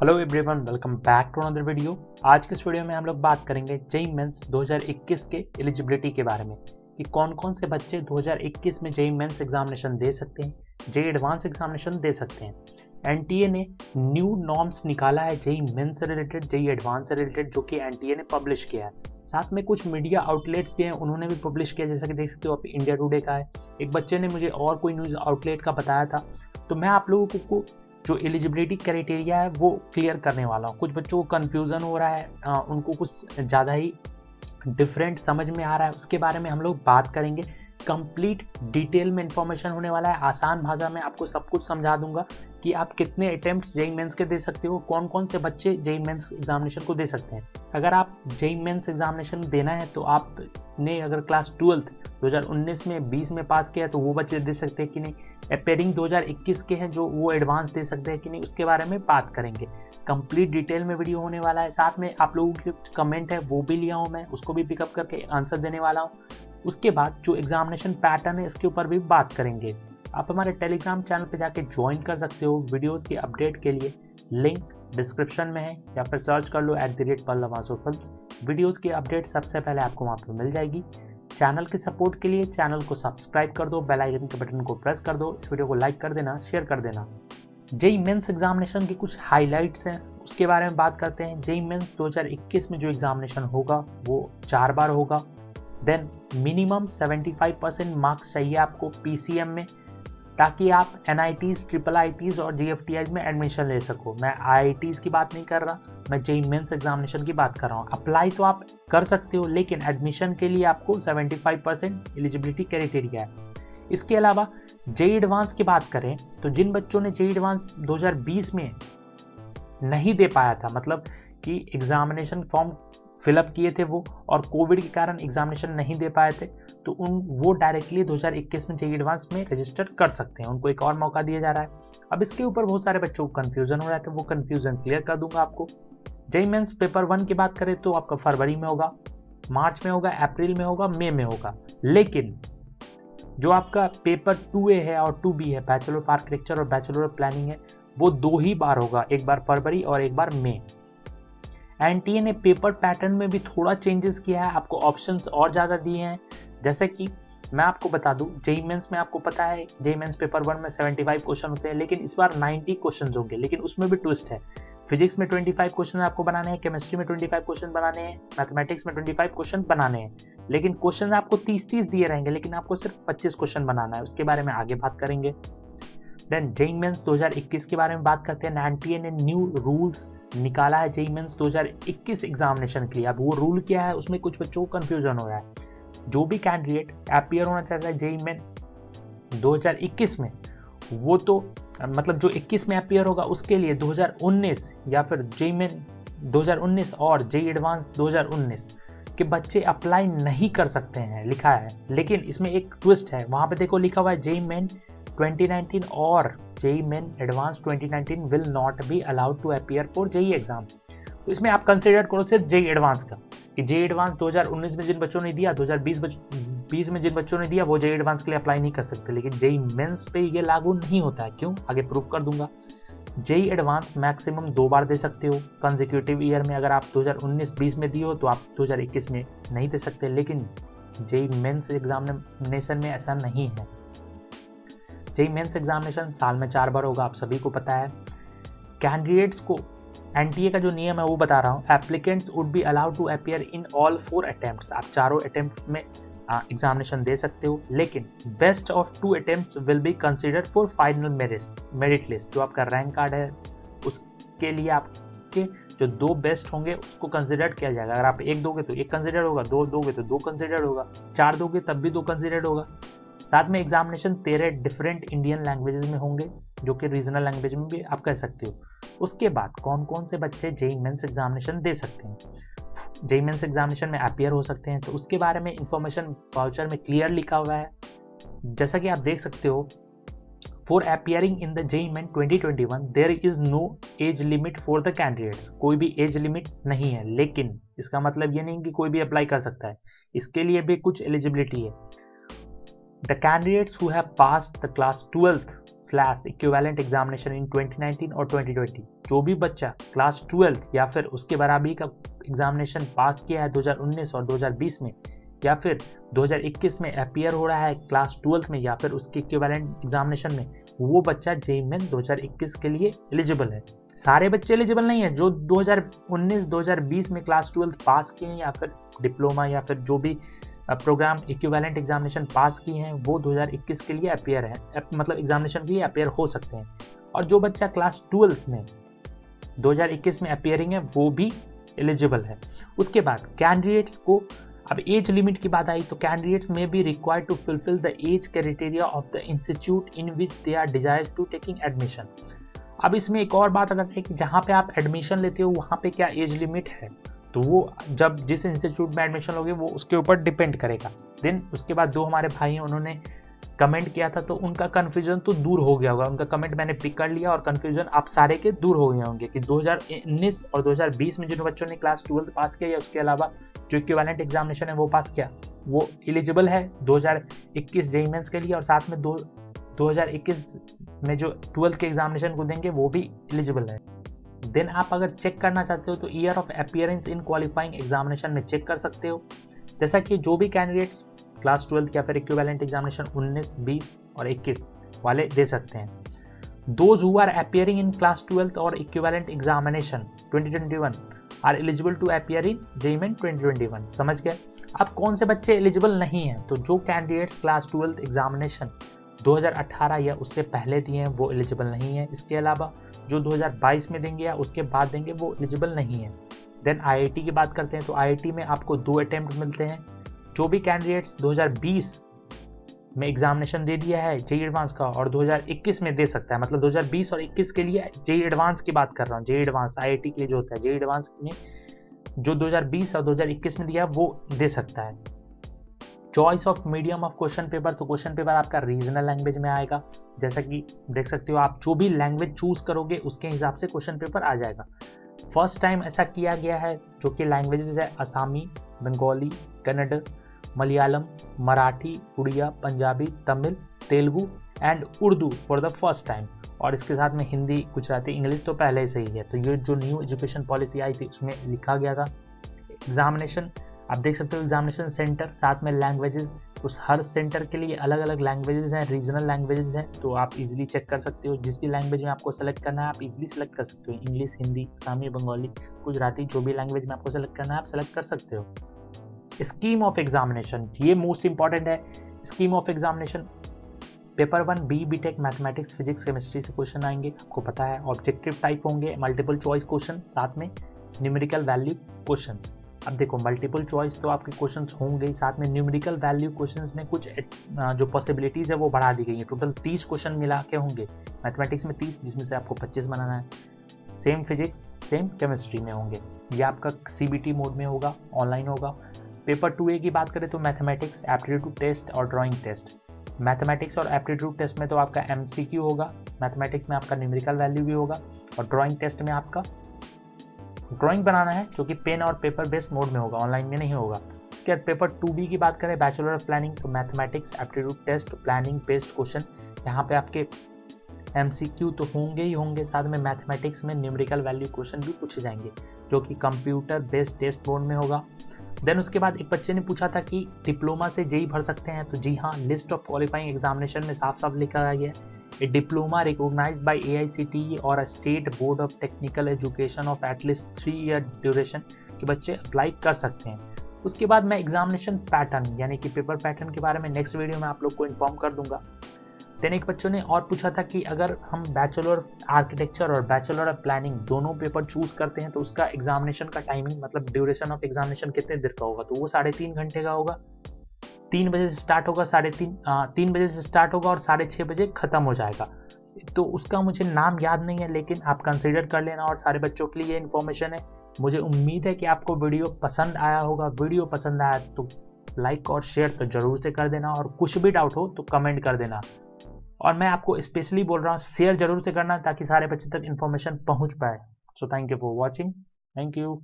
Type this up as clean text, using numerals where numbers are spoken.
Hello everyone, welcome back to another video. आज के इस वीडियो में हम लोग बात करेंगे जेईई मेंस 2021 के एलिजिबिलिटी के बारे में कि कौन कौन से बच्चे 2021 में जेईई मेंस एग्जामिनेशन दे सकते हैं, जेईई एडवांस एग्जामिनेशन दे सकते हैं। एनटीए ने न्यू नॉर्म्स निकाला है जेईई मेंस से रिलेटेड, जेईई एडवांस से रिलेटेड, जो कि एनटीए ने पब्लिश किया है। साथ में कुछ मीडिया आउटलेट्स भी हैं, उन्होंने भी पब्लिश किया, जैसा कि देख सकते हो आप इंडिया टुडे का है। एक बच्चे ने मुझे और कोई न्यूज़ आउटलेट का बताया था, तो मैं आप लोगों को जो एलिजिबिलिटी क्राइटेरिया है वो क्लियर करने वाला हूँ। कुछ बच्चों को कन्फ्यूज़न हो रहा है, उनको कुछ ज़्यादा ही डिफरेंट समझ में आ रहा है, उसके बारे में हम लोग बात करेंगे। कंप्लीट डिटेल में इंफॉर्मेशन होने वाला है, आसान भाषा में आपको सब कुछ समझा दूंगा कि आप कितने अटेम्प्ट्स जेईई मेंस के दे सकते हो, कौन कौन से बच्चे जेईई मेंस एग्जामिनेशन को दे सकते हैं। अगर आप जेईई मेंस एग्जामिनेशन देना है तो आपने अगर क्लास 12th 2019 में 20 में पास किया तो वो बच्चे दे सकते हैं कि नहीं। अपेयरिंग 2021 के हैं जो वो एडवांस दे सकते हैं कि नहीं, उसके बारे में बात करेंगे। कंप्लीट डिटेल में वीडियो होने वाला है। साथ में आप लोगों के कमेंट है वो भी लिया हूँ मैं, उसको भी पिकअप करके आंसर देने वाला हूँ। उसके बाद जो एग्जामिनेशन पैटर्न है इसके ऊपर भी बात करेंगे। आप हमारे टेलीग्राम चैनल पे जाके ज्वाइन कर सकते हो वीडियोस की अपडेट के लिए, लिंक डिस्क्रिप्शन में है, या फिर सर्च कर लो @पल्लवासोफिल्म्स। वीडियोस की अपडेट सबसे पहले आपको वहाँ पे मिल जाएगी। चैनल के सपोर्ट के लिए चैनल को सब्सक्राइब कर दो, बेल आइकन के बटन को प्रेस कर दो, इस वीडियो को लाइक कर देना, शेयर कर देना। जेईई मेंस एग्जामिनेशन की कुछ हाइलाइट्स हैं, उसके बारे में बात करते हैं। जेईई मेंस 2021 में जो एग्जामिनेशन होगा वो 4 बार होगा। देन मिनिमम 75% मार्क्स चाहिए आपको पीसीएम में, ताकि आप एनआईटीज, ट्रिपल आईटीज और जीएफटीआईज में एडमिशन ले सको। मैं आईआईटीज की बात नहीं कर रहा, मैं जेईई मेंस एग्जामिनेशन की बात कर रहा हूँ। अप्लाई तो आप कर सकते हो, लेकिन एडमिशन के लिए आपको 75% एलिजिबिलिटी क्राइटेरिया है। इसके अलावा जेईई एडवांस की बात करें तो जिन बच्चों ने जेईई एडवांस 2020 में नहीं दे पाया था, मतलब कि एग्जामिनेशन फॉर्म फिलअप किए थे वो और कोविड के कारण एग्जामिनेशन नहीं दे पाए थे, तो वो डायरेक्टली 2021 में जेईई एडवांस में रजिस्टर कर सकते हैं। उनको एक और मौका दिया जा रहा है। अब इसके ऊपर बहुत सारे बच्चों को कंफ्यूजन हो रहा है, तो वो कंफ्यूजन क्लियर कर दूंगा आपको। जेईई मेंस पेपर 1 की बात करें तो आपका फरवरी में होगा, मार्च में होगा, अप्रैल में होगा, मई में होगा। लेकिन जो आपका पेपर 2A है और 2B है, बैचलर ऑफ आर्किटेक्चर और बैचलर ऑफ प्लानिंग है, वो 2 ही बार होगा, एक बार फरवरी और एक बार मई। एनटीए ने पेपर पैटर्न में भी थोड़ा चेंजेस किया है, आपको ऑप्शंस और ज़्यादा दिए हैं। जैसे कि मैं आपको बता दूं, जेईई मेंस में आपको पता है जेईई मेंस पेपर 1 में 75 क्वेश्चन होते हैं, लेकिन इस बार 90 क्वेश्चन होंगे। लेकिन उसमें भी ट्विस्ट है, फिजिक्स में 25 क्वेश्चन आपको बनाने हैं, केमिस्ट्री में 25 क्वेश्चन बनाने हैं, मैथमेटिक्स में 25 क्वेश्चन बनाने हैं। लेकिन क्वेश्चन आपको 30-30 दिए रहेंगे, लेकिन आपको सिर्फ 25 क्वेश्चन बनाना है। उसके बारे में आगे बात करेंगे। देन जेईई मेंस 2021 के बारे में बात करते हैं। एनटीए ने न्यू रूल्स निकाला है जेईई मेंस 2021 एग्जामिनेशन के लिए। अब वो रूल क्या है, उसमें कुछ बच्चों को कंफ्यूजन हो रहा है। जो भी कैंडिडेट अपीयर होना चाहता है जेईई मेंस 2021 में, वो तो मतलब जो 21 में अपीयर होगा उसके लिए 2019 या फिर जेईई मेंस 2019 और जेईई एडवांस 2019 के बच्चे अप्लाई नहीं कर सकते हैं, लिखा है। लेकिन इसमें एक ट्विस्ट है, वहां पे देखो लिखा हुआ है जेईई मेंस 2019 और JEE mains advance 2019 will not be allowed to appear for JEE exam. तो इसमें आप कंसिडर करो सिर्फ जेईई एडवांस का, कि जेईई एडवांस 2019 में जिन बच्चों ने दिया, 2020 में जिन बच्चों ने दिया, वो जेईई एडवांस के लिए अप्लाई नहीं कर सकते। लेकिन जेईई मेंस पे ये लागू नहीं होता है। क्यों, आगे प्रूफ कर दूंगा। जेईई एडवांस मैक्सिमम 2 बार दे सकते हो कंसेक्यूटिव ईयर में। अगर आप 2019-20 में दिए हो तो आप 2021 में नहीं दे सकते। लेकिन जेईई मेंस एग्जामिनेशन में ऐसा नहीं है। जेईई मेंस एग्जामिनेशन साल में 4 बार होगा, आप सभी को पता है। कैंडिडेट्स को एनटीए का जो नियम है वो बता रहा हूँ। Applicants would be allowed to appear in all 4 attempts. आप चारों अटेम्प्ट में एग्जामिनेशन दे सकते हो, लेकिन best of 2 attempts will be considered for final merit list. जो आपका रैंक कार्ड है उसके लिए आपके जो 2 बेस्ट होंगे उसको कंसिडर किया जाएगा। अगर आप 1 दोगे तो 1 कंसिडर होगा, 2 दोगे तो 2 कंसिडर होगा, 4 दोगे तब भी 2 कंसिडर होगा। साथ में एग्जामिनेशन 13 डिफरेंट इंडियन लैंग्वेजेस में होंगे, जो कि रीजनल लैंग्वेज में भी आप कह सकते हो। उसके बाद कौन कौन से बच्चे जेईई मेंस एग्जामिनेशन दे सकते हैं, जेईई मेंस एग्जामिनेशन में अपीयर हो सकते हैं, तो उसके बारे में इंफॉर्मेशन वाउचर में क्लियर लिखा हुआ है। जैसा कि आप देख सकते हो, for appearing in the JEE mains 2021 there is no age limit for the candidates. कोई भी एज लिमिट नहीं है, लेकिन इसका मतलब ये नहीं कि कोई भी अप्लाई कर सकता है, इसके लिए भी कुछ एलिजिबिलिटी है। The candidates who have passed the class 12th slash equivalent examination in 2019 और 2020। जो भी बच्चा क्लास 12 या फिर उसके बराबरी का एग्जामिनेशन पास किया है 2019 और 2020 में, या फिर 2021 में अपीयर हो रहा है क्लास 12 में या फिर उसके इक्विवेलेंट एग्जामिनेशन में, वो बच्चा जेईई मेन 2021 के लिए एलिजिबल है। सारे बच्चे एलिजिबल नहीं है। जो 2019-2020 में क्लास 12 पास किए हैं या फिर डिप्लोमा या फिर जो भी प्रोग्राम इक्विवेलेंट एग्जामिनेशन पास किए हैं, वो 2021 के लिए अपीयर है, मतलब एग्जामिनेशन के लिए अपीयर हो सकते हैं। और जो बच्चा क्लास 12 में 2021 में अपीयरिंग है, वो भी एलिजिबल है। उसके बाद कैंडिडेट्स को, अब एज लिमिट की बात आई तो कैंडिडेट्स में be required to fulfil the age criteria of the institute in which they are desired to taking admission. अब इसमें एक और बात आ जाती है कि जहाँ पे आप एडमिशन लेते हो वहाँ पे क्या एज लिमिट है, तो वो जब जिस इंस्टीट्यूट में एडमिशन लोगे वो उसके ऊपर डिपेंड करेगा। देन उसके बाद दो हमारे भाई हैं, उन्होंने कमेंट किया था तो उनका कन्फ्यूजन तो दूर हो गया होगा। उनका कमेंट मैंने पिक कर लिया और कन्फ्यूजन आप सारे के दूर हो गए होंगे कि 2019 और 2020 में जिन बच्चों ने क्लास 12 पास किया या उसके अलावा जो इक्विवेलेंट एग्जामिनेशन है वो पास किया, वो एलिजिबल है 2021 जेईई मेंस के लिए, और साथ में 2021 में जो 12 के एग्जामिनेशन को देंगे वो भी एलिजिबल है। देन आप अगर चेक करना चाहते हो तो year of appearance in qualifying examination में चेक कर सकते हो। जैसा कि जो भी कैंडिडेट्स क्लास 12 या फिर इक्विवेलेंट एग्जामिनेशन 19, 20 और 21 वाले दे सकते हैं। Those who are appearing in class 12 और equivalent examination 2021 are eligible to appear in JEE main 2021। समझ गए? अब कौन से बच्चे एलिजिबल नहीं हैं, तो जो कैंडिडेट्स क्लास 12 एग्जामिनेशन 2018 या उससे पहले दिए हैं वो एलिजिबल नहीं है। इसके अलावा जो 2022 में देंगे या उसके बाद देंगे वो एलिजिबल नहीं है। देन आईआईटी की बात करते हैं तो आईआईटी में आपको 2 अटेम्प्ट मिलते हैं। जो भी कैंडिडेट्स 2020 में एग्जामिनेशन दे दिया है जेईई एडवांस का और 2021 में दे सकता है, मतलब 2020 और 21 के लिए जेईई एडवांस की बात कर रहा हूँ। जेईई एडवांस आईआईटी के लिए जो होता है, जेईई एडवांस में जो 2020 और 2021 में दिया वो दे सकता है। Choice of medium of question paper, तो क्वेश्चन पेपर आपका रीजनल लैंग्वेज में आएगा। जैसा कि देख सकते हो आप जो भी लैंग्वेज चूज करोगे उसके हिसाब से क्वेश्चन पेपर आ जाएगा। फर्स्ट टाइम ऐसा किया गया है, जो कि लैंग्वेजेस है Asami, Bangali, Kannada, Malayalam, Marathi, Oriya, Punjabi, Tamil, Telugu and Urdu for the first time. और इसके साथ में हिंदी, गुजराती, इंग्लिश तो पहले से ही है। तो ये जो न्यू एजुकेशन पॉलिसी आई थी उसमें लिखा गया था। एग्जामिनेशन आप देख सकते हो, एग्जामिनेशन सेंटर, साथ में लैंग्वेजेस, उस हर सेंटर के लिए अलग अलग लैंग्वेजेस हैं, रीजनल लैंग्वेजेस हैं। तो आप इजीली चेक कर सकते हो, जिस भी लैंग्वेज में आपको सेलेक्ट करना है आप इजीली सेलेक्ट कर सकते हो। इंग्लिश, हिंदी, असमी, बंगाली, गुजराती, जो भी लैंग्वेज में आपको सेलेक्ट करना है आप सेलेक्ट कर सकते हो। स्कीम ऑफ एग्जामिनेशन, ये मोस्ट इंपॉर्टेंट है। Scheme of examination paper 1 B Tech mathematics, physics, chemistry से क्वेश्चन आएंगे, आपको पता है। ऑब्जेक्टिव टाइप होंगे, मल्टीपल चॉइस क्वेश्चन, साथ में न्यूमेरिकल वैल्यू क्वेश्चंस। अब देखो मल्टीपल चॉइस तो आपके क्वेश्चंस होंगे, साथ में न्यूमेरिकल वैल्यू क्वेश्चंस में कुछ जो पॉसिबिलिटीज है वो बढ़ा दी गई है। टोटल 30 क्वेश्चन मिला के होंगे, मैथमेटिक्स में 30, जिसमें से आपको 25 बनाना है। सेम फिजिक्स, सेम केमिस्ट्री में होंगे। ये आपका सीबीटी मोड में होगा, ऑनलाइन होगा। पेपर 2A की बात करें तो मैथमेटिक्स, एप्टीट्यूड टेस्ट और ड्राइंग टेस्ट। मैथमेटिक्स और एप्टीट्यूड टेस्ट में तो आपका MCQ होगा, मैथमेटिक्स में आपका न्यूमेरिकल वैल्यू भी होगा, और ड्राइंग टेस्ट में आपका ड्राइंग बनाना है, जो कि पेन और पेपर बेस्ड मोड में होगा, ऑनलाइन में नहीं होगा। इसके बाद पेपर 2B की बात करें, बैचलर ऑफ प्लानिंग, तो mathematics, aptitude test, planning based question. यहाँ पे आपके MCQ तो होंगे ही होंगे, साथ में मैथमेटिक्स में न्यूमेरिकल वैल्यू क्वेश्चन भी पूछे जाएंगे, जो कि कंप्यूटर बेस्ड टेस्ट मोड में होगा। देन उसके बाद एक बच्चे ने पूछा था कि डिप्लोमा से जेईई भर सकते हैं, तो जी हाँ, लिस्ट ऑफ क्वालिफाइंग एग्जामिनेशन में साफ साफ लिखा गया है, ए डिप्लोमा रिकॉग्नाइज्ड बाय AICTE और a state board of technical education of at least 3 year duration के बच्चे अप्लाई कर सकते हैं। उसके बाद मैं एग्जामिनेशन पैटर्न यानी कि पेपर पैटर्न के बारे में नेक्स्ट वीडियो में आप लोग को इन्फॉर्म कर दूंगा। देन एक बच्चों ने और पूछा था कि अगर हम बैचलर आर्किटेक्चर और बैचलर ऑफ प्लानिंग दोनों पेपर चूज करते हैं तो उसका एग्जामिनेशन का टाइमिंग, मतलब ड्यूरेशन ऑफ एग्जामिनेशन कितने देर का होगा, तो वो 3.5 घंटे का होगा। 3 बजे से स्टार्ट होगा, 3 बजे से स्टार्ट होगा और 6:30 बजे खत्म हो जाएगा। तो उसका मुझे नाम याद नहीं है, लेकिन आप कंसिडर कर लेना, और सारे बच्चों के लिए इन्फॉर्मेशन है। मुझे उम्मीद है कि आपको वीडियो पसंद आया होगा। वीडियो पसंद आया तो लाइक और शेयर तो जरूर से कर देना, और कुछ भी डाउट हो तो कमेंट कर देना। और मैं आपको स्पेशली बोल रहा हूँ, शेयर जरूर से करना ताकि सारे बच्चे तक इन्फॉर्मेशन पहुंच पाए। So thank you for watching, thank you.